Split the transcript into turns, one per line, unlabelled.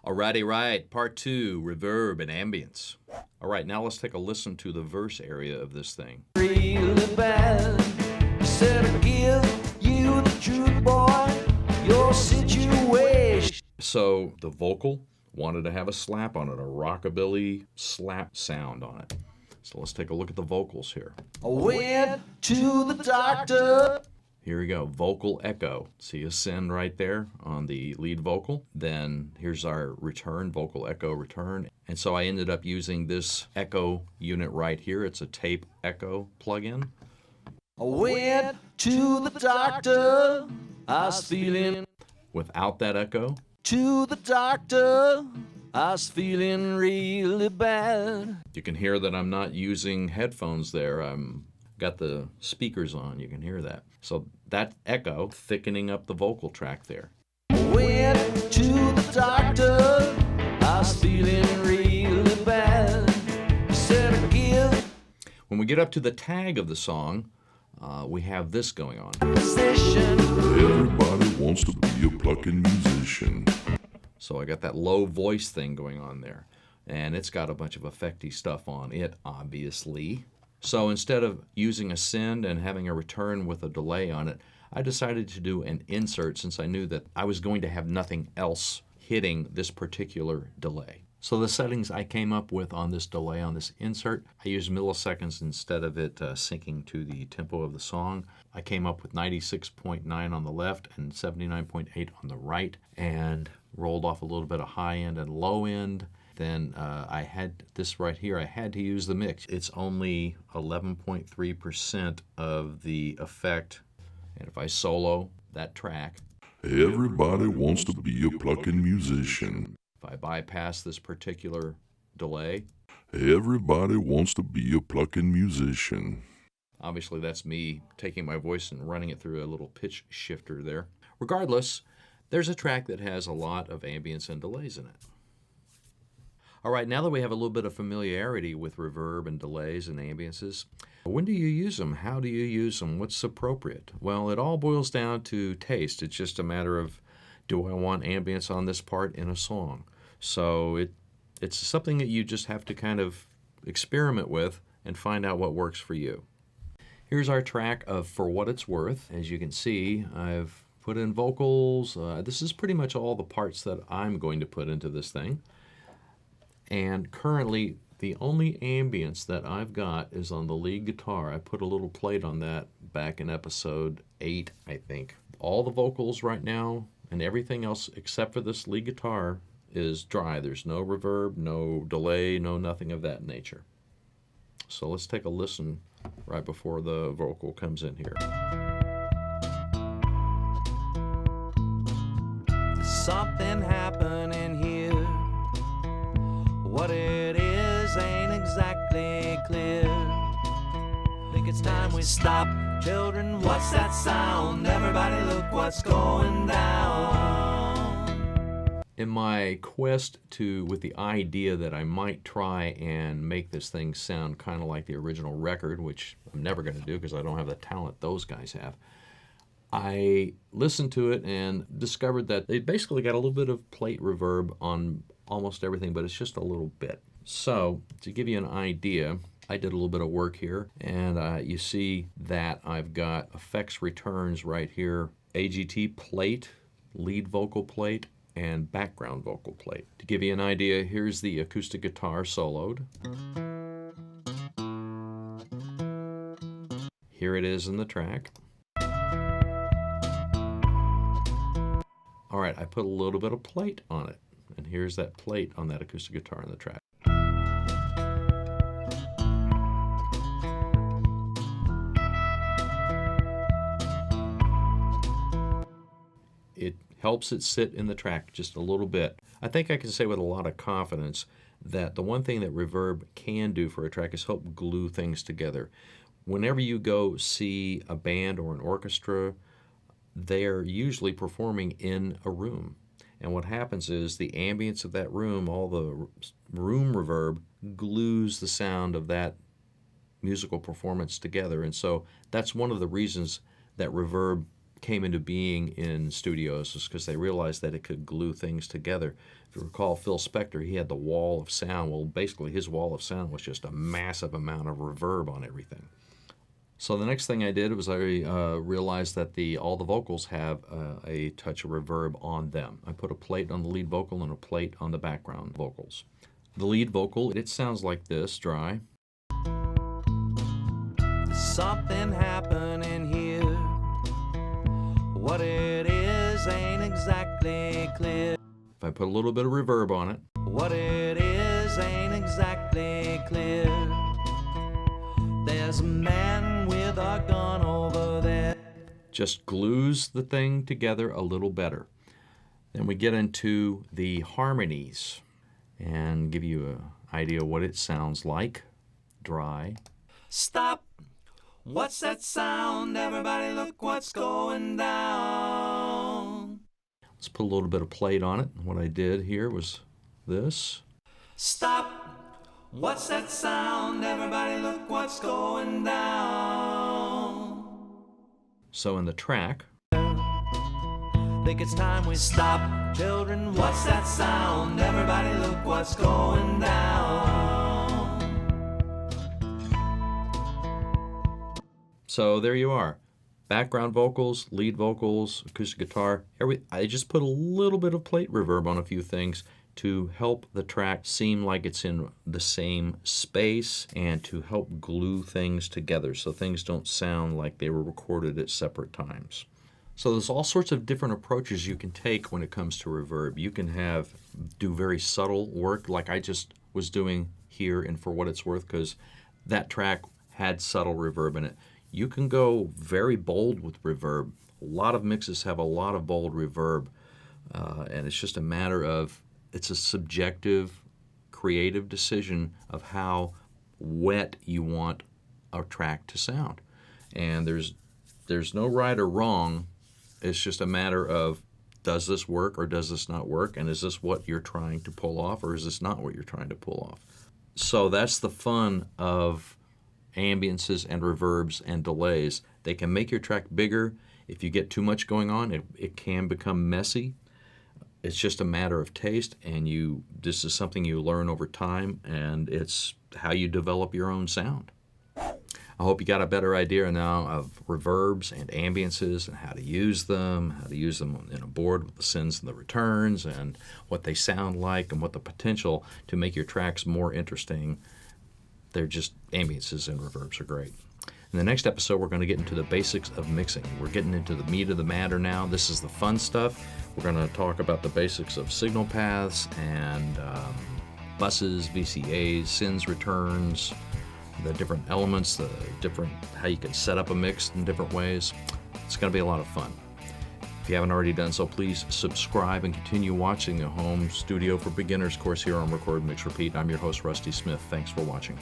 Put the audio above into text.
Alrighty, right. Part 2, Reverb and Ambience. All right, now let's take a listen to the verse area of this thing.
Really bad. Said I'd give you the truth, boy, your situation.
So the vocal wanted to have a slap on it, a rockabilly slap sound on it. So let's take a look at the vocals here.
I went to the doctor.
Here we go, vocal echo. See a send right there on the lead vocal. Then here's our return, vocal echo return. And so I ended up using this echo unit right here. It's a tape echo plugin.
I went to the doctor. I was feeling.
Without that echo,
To the doctor. I was feeling really bad.
you can hear that I'm not using headphones there. I'm got the speakers on, you can hear that. So that echo thickening up the vocal track there.
Went to the doctor. I was feeling really bad. Said I'd give
When we get up to the tag of the song, we have this going on.
position.
Everybody wants to be a plucking musician.
So I got that low voice thing going on there. And it's got a bunch of effecty stuff on it, obviously. So instead of using a send and having a return with a delay on it, I decided to do an insert since I knew that I was going to have nothing else hitting this particular delay. So the settings I came up with on this delay, on this insert, I used milliseconds instead of it syncing to the tempo of the song. I came up with 96.9 on the left and 79.8 on the right, and rolled off a little bit of high end and low end. Then I had this right here, I had to use the mix. It's only 11.3% of the effect. And if I solo that track,
Everybody wants to be a plucking musician.
if I bypass this particular delay,
Everybody wants to be a plucking musician.
obviously that's me taking my voice and running it through a little pitch shifter there. Regardless, there's a track that has a lot of ambience and delays in it. All right, now that we have a little bit of familiarity with reverb and delays and ambiences, when do you use them? How do you use them? What's appropriate? Well, it all boils down to taste. It's just a matter of, do I want ambience on this part in a song? So it's something that you just have to kind of experiment with and find out what works for you. Here's our track of For What It's Worth. As you can see, I've put in vocals. This is pretty much all the parts that I'm going to put into this thing. And currently, the only ambience that I've got is on the lead guitar. I put a little plate on that back in episode 8, I think. All the vocals right now and everything else except for this lead guitar is dry. There's no reverb, no delay, no nothing of that nature. So let's take a listen right before the vocal comes in here.
Something happening here. What it is ain't exactly clear. Think it's time we stop. Children, what's that sound? Everybody look what's going down.
In my quest with the idea that I might try and make this thing sound kind of like the original record, which I'm never going to do because I don't have the talent those guys have, I listened to it and discovered that they basically got a little bit of plate reverb on almost everything, but it's just a little bit. So to give you an idea, I did a little bit of work here, and you see that I've got effects returns right here, AGT plate, lead vocal plate, and background vocal plate. To give you an idea, here's the acoustic guitar soloed. Here it is in the track. All right, I put a little bit of plate on it, and here's that plate on that acoustic guitar in the track. It helps it sit in the track just a little bit. I think I can say with a lot of confidence that the one thing that reverb can do for a track is help glue things together. Whenever you go see a band or an orchestra, they're usually performing in a room. And what happens is the ambience of that room, all the room reverb, glues the sound of that musical performance together. And so that's one of the reasons that reverb came into being in studios is because they realized that it could glue things together. If you recall Phil Spector, he had the wall of sound. Well, basically his wall of sound was just a massive amount of reverb on everything. So the next thing I did was I realized that all the vocals have a touch of reverb on them. I put a plate on the lead vocal and a plate on the background vocals. The lead vocal, it sounds like this, dry.
Something happening here. What it is ain't exactly clear.
If I put a little bit of reverb on it,
What it is ain't exactly clear. There's a man with a gun over there.
just glues the thing together a little better. Then we get into the harmonies and give you an idea what it sounds like. Dry.
Stop! What's that sound? Everybody look what's going down.
Let's put a little bit of plate on it. What I did here was this.
Stop! What's that sound? Everybody look what's going down.
So in the track,
Think it's time we stop. Children, what's that sound? Everybody look what's going down.
so there you are. Background vocals, lead vocals, acoustic guitar. I just put a little bit of plate reverb on a few things to help the track seem like it's in the same space and to help glue things together so things don't sound like they were recorded at separate times. So there's all sorts of different approaches you can take when it comes to reverb. You can do very subtle work like I just was doing here and For What It's Worth, because that track had subtle reverb in it. You can go very bold with reverb. A lot of mixes have a lot of bold reverb, and it's just a matter of, it's a subjective, creative decision of how wet you want a track to sound. And there's no right or wrong. It's just a matter of, does this work or does this not work? And is this what you're trying to pull off or is this not what you're trying to pull off? So that's the fun of ambiences and reverbs and delays. They can make your track bigger. If you get too much going on, it can become messy. It's just a matter of taste, and this is something you learn over time, and it's how you develop your own sound. I hope you got a better idea now of reverbs and ambiences and how to use them in a board with the sins and the returns and what they sound like and what the potential to make your tracks more interesting. They're just, ambiences and reverbs are great. In the next episode, we're going to get into the basics of mixing. We're getting into the meat of the matter now. This is the fun stuff. We're going to talk about the basics of signal paths and buses, VCAs, sins, returns, the different elements, how you can set up a mix in different ways. It's going to be a lot of fun. If you haven't already done so, please subscribe and continue watching the Home Studio for Beginners course here on Record, Mix, Repeat. I'm your host, Rusty Smith. Thanks for watching.